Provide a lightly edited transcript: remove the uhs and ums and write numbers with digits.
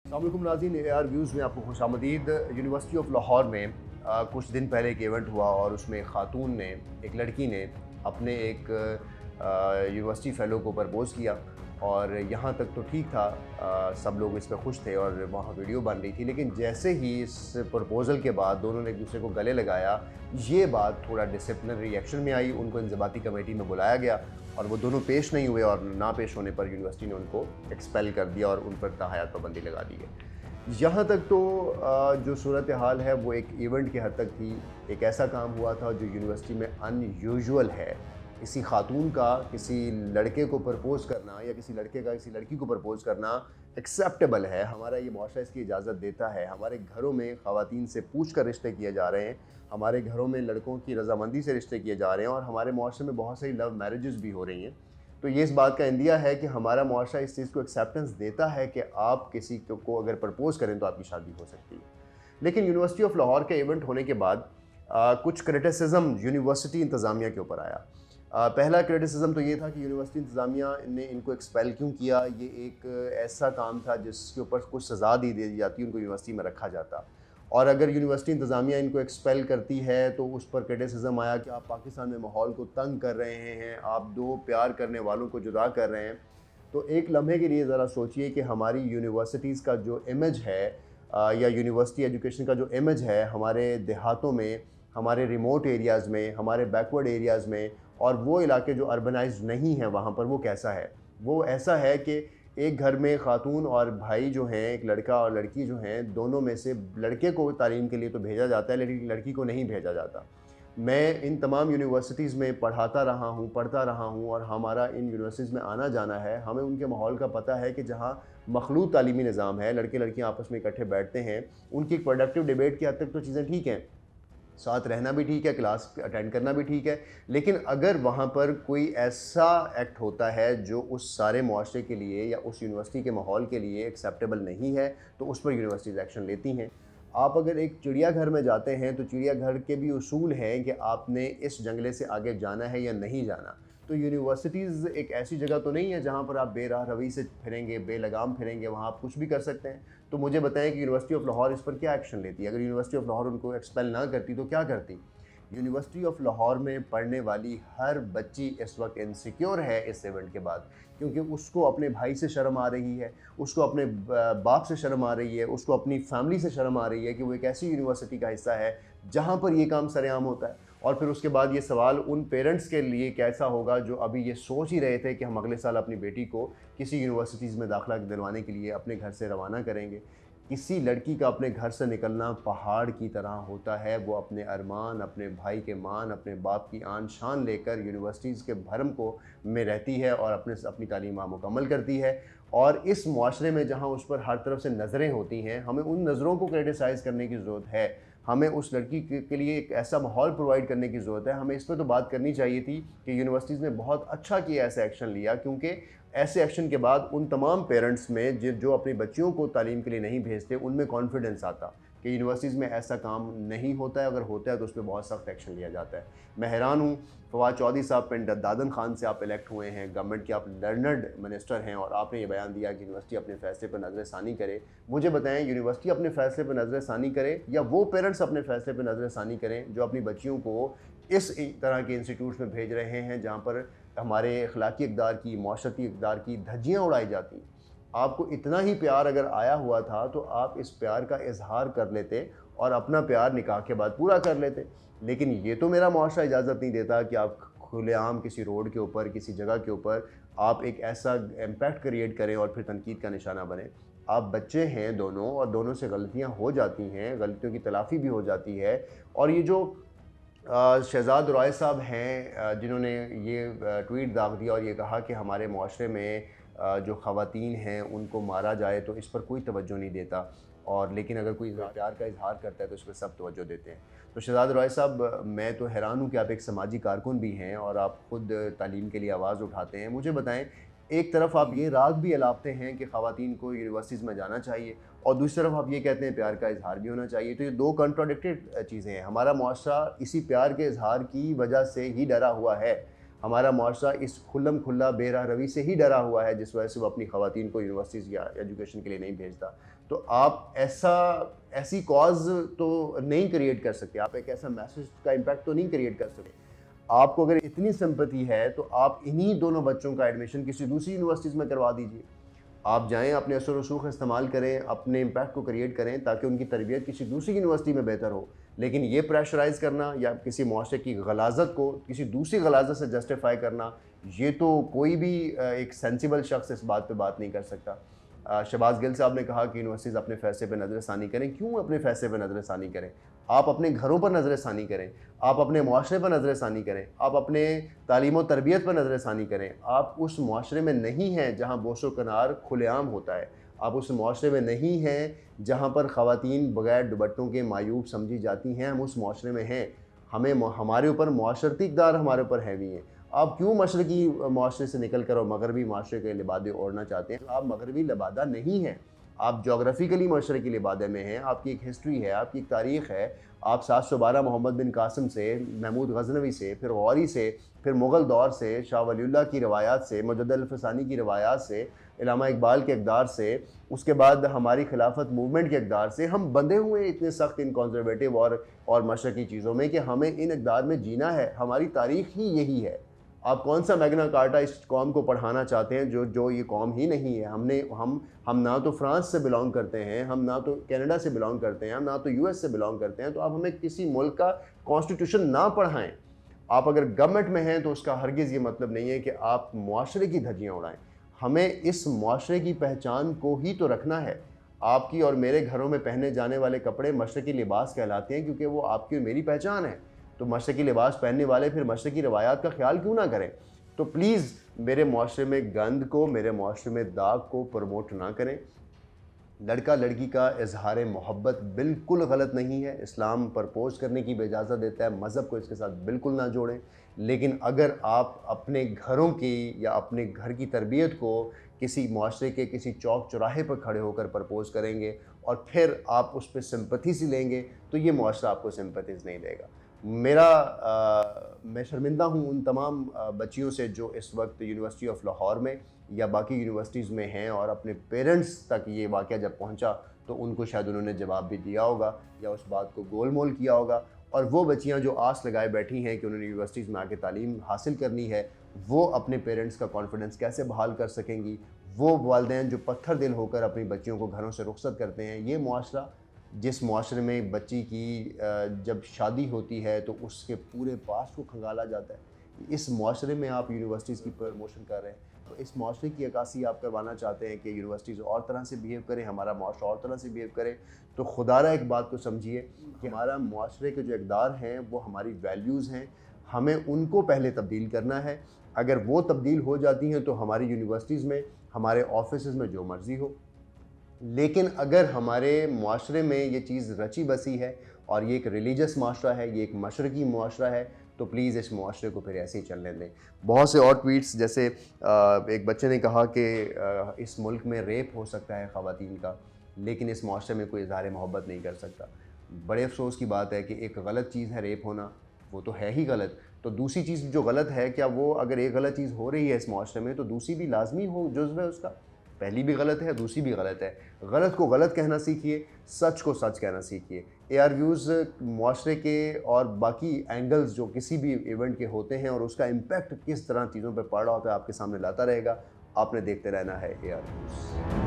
अस्सलामुअलैकुम नाज़रीन, AR views में आपको खुशामदीद। यूनिवर्सिटी ऑफ लाहौर में कुछ दिन पहले एक इवेंट हुआ और उसमें एक ख़ातून ने, एक लड़की ने अपने एक यूनिवर्सिटी फ़ेलो को प्रपोज़ किया और यहाँ तक तो ठीक था। सब लोग इस पे खुश थे और वहाँ वीडियो बन रही थी, लेकिन जैसे ही इस प्रपोज़ल के बाद दोनों ने एक दूसरे को गले लगाया, ये बात थोड़ा डिसिप्लिनरी एक्शन में आई। उनको इंज़बाती कमेटी में बुलाया गया और वो दोनों पेश नहीं हुए और ना पेश होने पर यूनिवर्सिटी ने उनको एक्सपेल कर दिया और उन पर ताहयात पाबंदी लगा दी है। यहाँ तक तो जो सूरत हाल है वो एक इवेंट की हद तक थी। एक ऐसा काम हुआ था जो यूनिवर्सिटी में अनयूजुअल है। किसी खातून का किसी लड़के को प्रपोज़ करना या किसी लड़के का किसी लड़की को प्रपोज़ करना एक्सेप्टेबल है। हमारा ये मुआशरा इसकी इजाज़त देता है। हमारे घरों में ख़वातीन से पूछ कर रिश्ते किए जा रहे हैं। हमारे घरों में लड़कों की रज़ामंदी से रिश्ते किए जा रहे हैं और हमारे मुआशरे में बहुत सारी लव मैरिजेस भी हो रही हैं। तो ये इस बात का इंदिया है कि हमारा मुआशरा इस चीज़ को एक्सेप्टेंस देता है कि आप किसी को अगर प्रपोज़ करें तो आपकी शादी हो सकती है। लेकिन यूनिवर्सिटी ऑफ लाहौर के इवेंट होने के बाद कुछ क्रिटिसिज्म यूनिवर्सिटी इंतज़ामिया के ऊपर आया। पहला क्रिटिसिज्म तो ये था कि यूनिवर्सिटी इंतज़ामिया ने इनको एक्सपेल क्यों किया। ये एक ऐसा काम था जिसके ऊपर कुछ सज़ा दी जाती, उनको यूनिवर्सिटी में रखा जाता। और अगर यूनिवर्सिटी इंतज़ामिया इनको एक्सपेल करती है तो उस पर क्रिटिसिज्म आया कि आप पाकिस्तान में माहौल को तंग कर रहे हैं, आप दो प्यार करने वालों को जुदा कर रहे हैं। तो एक लम्हे के लिए ज़रा सोचिए कि हमारी यूनिवर्सिटीज़ का जो इमेज है या यूनिवर्सिटी एजुकेशन का जो इमेज है हमारे देहातों में, हमारे रिमोट एरियाज़ में, हमारे बैकवर्ड एरियाज़ में और वो इलाके जो अर्बनाइज्ड नहीं हैं वहाँ पर वो कैसा है। वो ऐसा है कि एक घर में ख़ातून और भाई जो हैं, एक लड़का और लड़की जो हैं, दोनों में से लड़के को तालीम के लिए तो भेजा जाता है लेकिन लड़की को नहीं भेजा जाता। मैं इन तमाम यूनिवर्सिटीज़ में पढ़ता रहा हूँ और हमारा इन यूनिवर्सिटीज़ में आना-जाना है। हमें उनके माहौल का पता है कि जहाँ मखलूत तालीमी निज़ाम है, लड़के-लड़कियाँ आपस में इकट्ठे बैठते हैं, उनकी एक प्रोडक्टिव डिबेट की हद तक तो चीज़ें ठीक हैं। साथ रहना भी ठीक है, क्लास अटेंड करना भी ठीक है, लेकिन अगर वहाँ पर कोई ऐसा एक्ट होता है जो उस सारे मुआशरे के लिए या उस यूनिवर्सिटी के माहौल के लिए एक्सेप्टेबल नहीं है, तो उस पर यूनिवर्सिटीज़ एक्शन लेती हैं। आप अगर एक चिड़ियाघर में जाते हैं तो चिड़ियाघर के भी उसूल हैं कि आपने इस जंगले से आगे जाना है या नहीं जाना। तो यूनिवर्सिटीज़ एक ऐसी जगह तो नहीं है जहाँ पर आप बेराह रवी से फिरेंगे, बेलगाम फिरेंगे, वहाँ आप कुछ भी कर सकते हैं। तो मुझे बताएं कि यूनिवर्सिटी ऑफ लाहौर इस पर क्या एक्शन लेती है? अगर यूनिवर्सिटी ऑफ लाहौर उनको एक्सपेल ना करती तो क्या करती? यूनिवर्सिटी ऑफ लाहौर में पढ़ने वाली हर बच्ची इस वक्त इनसिक्योर है इस इवेंट के बाद, क्योंकि उसको अपने भाई से शर्म आ रही है, उसको अपने बाप से शर्म आ रही है, उसको अपनी फैमिली से शर्म आ रही है कि वो एक ऐसी यूनिवर्सिटी का हिस्सा है जहाँ पर ये काम सरेआम होता है। और फिर उसके बाद ये सवाल उन पेरेंट्स के लिए कैसा होगा जो अभी ये सोच ही रहे थे कि हम अगले साल अपनी बेटी को किसी यूनिवर्सिटीज़ में दाखिला दिलवाने के लिए अपने घर से रवाना करेंगे। किसी लड़की का अपने घर से निकलना पहाड़ की तरह होता है। वो अपने अरमान, अपने भाई के मान, अपने बाप की आन शान लेकर यूनिवर्सिटीज़ के भरम को में रहती है और अपनी तालीम मुकम्मल करती है। और इस मुआशरे में जहाँ उस पर हर तरफ से नज़रें होती हैं, हमें उन नज़रों को क्रिटिसाइज़ करने की ज़रूरत है। हमें उस लड़की के लिए एक ऐसा माहौल प्रोवाइड करने की ज़रूरत है। हमें इस पर तो बात करनी चाहिए थी कि यूनिवर्सिटीज़ ने बहुत अच्छा किया ऐसा एक्शन लिया, क्योंकि ऐसे एक्शन के बाद उन तमाम पेरेंट्स में जो अपनी बच्चियों को तालीम के लिए नहीं भेजते, उनमें कॉन्फिडेंस आता कि यूनिवर्सिटीज़ में ऐसा काम नहीं होता है। अगर होता है तो उस पर बहुत सख्त एक्शन लिया जाता है। मैं हैरान हूँ, फवाद चौधरी साहब पिंड दादन खान से आप इलेक्ट हुए हैं, गवर्नमेंट के आप लर्नड मिनिस्टर हैं और आपने ये बयान दिया कि यूनिवर्सिटी अपने फ़ैसले पर नज़र षानी करे। मुझे बताएं, यूनिवर्सिटी अपने फ़ैसले पर नज़र षानी करे या वो पेरेंट्स अपने फ़ैसले पर नज़र षानी करें जो अपनी बच्चियों को इस तरह के इंस्टीट्यूट्स में भेज रहे हैं जहाँ पर हमारे अखलाकी इक़दार की, माशरती इक़दार की धज्जियाँ उड़ाई जाती हैं। आपको इतना ही प्यार अगर आया हुआ था तो आप इस प्यार का इज़हार कर लेते और अपना प्यार निकाह के बाद पूरा कर लेते। लेकिन ये तो मेरा मुआशरा इजाज़त नहीं देता कि आप खुलेआम किसी रोड के ऊपर, किसी जगह के ऊपर आप एक ऐसा इम्पैक्ट क्रिएट करें और फिर तनकीद का निशाना बनें। आप बच्चे हैं दोनों और दोनों से गलतियाँ हो जाती हैं, गलतियों की तलाफ़ी भी हो जाती है। और ये जो शहज़ाद रॉय साहब हैं जिन्होंने ये ट्वीट दाग दिया और ये कहा कि हमारे मुआशरे में जो ख़वातीन हैं उनको मारा जाए तो इस पर कोई तवज्जो नहीं देता, और लेकिन अगर कोई प्यार का इज़हार करता है तो इस पर सब तवज्जो देते हैं। तो शहज़ाद रॉय साहब, मैं तो हैरान हूँ कि आप एक समाजी कारकुन भी हैं और आप ख़ुद तालीम के लिए आवाज़ उठाते हैं। मुझे बताएं, एक तरफ आप ये राग भी अलापते हैं कि ख़वातीन को यूनिवर्सिटीज़ में जाना चाहिए और दूसरी तरफ आप ये कहते हैं प्यार का इज़हार भी होना चाहिए। तो ये दो कॉन्ट्राडिक्टेड चीज़ें हैं। हमारा मुआशरा इसी प्यार के इज़हार की वजह से ही डरा हुआ है। हमारा मुआशरा इस खुल्लम खुल्ला बेराह रवी से ही डरा हुआ है, जिस वजह से वो अपनी ख़वातीन को यूनिवर्सिटीज़ या एजुकेशन के लिए नहीं भेजता। तो आप ऐसी कॉज तो नहीं क्रिएट कर सकते, आप एक ऐसा मैसेज का इम्पैक्ट तो नहीं क्रिएट कर सकते। आपको अगर इतनी सिंपैथी है तो आप इन्हीं दोनों बच्चों का एडमिशन किसी दूसरी यूनिवर्सिटीज़ में करवा दीजिए। आप जाएँ, अपने असर रसूख इस्तेमाल करें, अपने इम्पैक्ट को क्रिएट करें ताकि उनकी तरबियत किसी दूसरी यूनिवर्सिटी में बेहतर हो। लेकिन ये प्रेशराइज़ करना या किसी मुआशरे की गलाज़त को किसी दूसरी गलाज़त से जस्टिफ़ाई करना, ये तो कोई भी एक सेंसिबल शख्स इस बात पे बात नहीं कर सकता। शहबाज गिल साहब ने कहा कि यूनिवर्सिटीज़ अपने फ़ैसले पे नज़रसानी करें। क्यों अपने फ़ैसले पे नज़रसानी करें? आप अपने घरों पर नज़रसानी करें, आप अपने मुआशरे पर नज़रसानी करें, आप अपने तालीम और तरबियत पर नज़रसानी करें। आप उस मुआशरे में नहीं हैं जहाँ बोशो कनार खुलेआम होता है। आप उस मुआशरे में नहीं हैं जहाँ पर ख़वातीन बग़ैर दुपट्टों के मायूब समझी जाती हैं। हम उस मुआशरे में हैं। हमारे ऊपर मुआशरती इक़दार हमारे ऊपर हैवी हैं। आप क्यों मशरक़ी मुआशरे से निकल कर और मगरबी मुआशरे के लिबादे ओढ़ना चाहते हैं? आप मगरबी लिबादा नहीं हैं। आप जोग्राफ़िकली मशरक़ी लिबादे में हैं। आपकी एक हिस्ट्री है, आपकी एक तारीख़ है। आप 712 मोहम्मद बिन कासिम से, महमूद गज़नवी से, फिर गौरी से, फिर मुग़ल दौर से, शाह वलीउल्लाह की रवायात से, मुजद्दद अल-फ़सानी की रवायात से, इल्लामा इक़बाल के इक़दार से, उसके बाद हमारी खिलाफत मूवमेंट के इक़दार से हम बंधे हुए हैं इतने सख्त इन कंज़र्वेटिव और मशरक़ी चीज़ों में कि हमें इन इक़दार में जीना है। हमारी तारीख़ ही यही है। आप कौन सा मैग्ना कार्टा इस कौम को पढ़ाना चाहते हैं जो ये कौम ही नहीं है। हम ना तो फ्रांस से बिलोंग करते हैं, हम ना तो कनाडा से बिलोंग करते हैं, हम ना तो यूएस से बिलोंग करते हैं। तो आप हमें किसी मुल्क का कॉन्स्टिट्यूशन ना पढ़ाएं। आप अगर गवर्नमेंट में हैं तो उसका हरगिज़ ये मतलब नहीं है कि आप मुआशरे की धज्जियाँ उड़ाएं। हमें इस मुआशरे की पहचान को ही तो रखना है। आपकी और मेरे घरों में पहने जाने वाले कपड़े मशरक़ी लिबास कहलाते हैं क्योंकि वो आपकी और मेरी पहचान है। तो मशरक़ी लिबास पहनने वाले फिर मशरक़ी रवायात का ख्याल क्यों ना करें? तो प्लीज़ मेरे मुआशरे में गंद को, मेरे मुआशरे में दाग को प्रमोट ना करें। लड़का लड़की का इजहार मोहब्बत बिल्कुल गलत नहीं है। इस्लाम प्रपोज करने की भी इजाज़त देता है, मज़हब को इसके साथ बिल्कुल ना जोड़ें। लेकिन अगर आप अपने घरों की या अपने घर की तरबियत को किसी मुआशरे के किसी चौक चौराहे पर खड़े होकर प्रपोज करेंगे और फिर आप उस पर सिंपैथी से लेंगे तो ये मुआशरा आपको सिंपैथीज़ नहीं देगा। मैं शर्मिंदा हूँ उन तमाम बच्चियों से जो इस वक्त यूनिवर्सिटी ऑफ लाहौर में या बाकी यूनिवर्सिटीज़ में हैं और अपने पेरेंट्स तक ये वाक़या जब पहुँचा तो उनको शायद उन्होंने जवाब भी दिया होगा या उस बात को गोल मोल किया होगा। और वो बच्चियाँ जो आस लगाए बैठी हैं कि उन्होंने यूनिवर्सिटीज़ में आके तालीम हासिल करनी है, वो अपने पेरेंट्स का कॉन्फिडेंस कैसे बहाल कर सकेंगी? वो वालिदैन जो पत्थर दिल होकर अपनी बच्चियों को घरों से रुखसत करते हैं। ये मुआशरा, जिस मुआशरे में बच्ची की जब शादी होती है तो उसके पूरे पास्ट को खंगाला जाता है, इस मुआशरे में आप यूनिवर्सिटीज़ की प्रमोशन कर रहे हैं। तो इस मुआशरे की अक्कासी आप करवाना चाहते हैं कि यूनिवर्सिटीज़ और तरह से बिहेव करें, हमारा मुआशरा और तरह से बिहेव करे। तो खुदारा एक बात को समझिए कि हमारा मुआशरे के जो इक़दार हैं वो हमारी वैल्यूज़ हैं, हमें उनको पहले तब्दील करना है। अगर वो तब्दील हो जाती हैं तो हमारी यूनिवर्सिटीज़ में, हमारे ऑफिसेज़ में जो मर्ज़ी हो। लेकिन अगर हमारे मुआशरे में ये चीज़ रची बसी है और ये एक रिलीजियस मुआशरा है, ये एक मशरक़ी मुआशरा है, तो प्लीज़ इस मुआशरे को फिर ऐसे ही चलने दें। बहुत से और ट्वीट्स, जैसे एक बच्चे ने कहा कि इस मुल्क में रेप हो सकता है ख़वातीन का, लेकिन इस मुआशरे में कोई इज़हार मोहब्बत नहीं कर सकता। बड़े अफसोस की बात है कि एक गलत चीज़ है रेप होना, वो तो है ही गलत। तो दूसरी चीज़ जो गलत है, क्या वो अगर एक गलत चीज़ हो रही है इस मुआशरे में तो दूसरी भी लाजमी हो, जुज़्व है उसका? पहली भी गलत है, दूसरी भी गलत है। गलत को गलत कहना सीखिए, सच को सच कहना सीखिए। AR व्यूज़ मुआशरे के और बाकी एंगल्स जो किसी भी इवेंट के होते हैं और उसका इम्पैक्ट किस तरह चीज़ों पर पड़ रहा होता है आपके सामने लाता रहेगा। आपने देखते रहना है AR व्यूज़।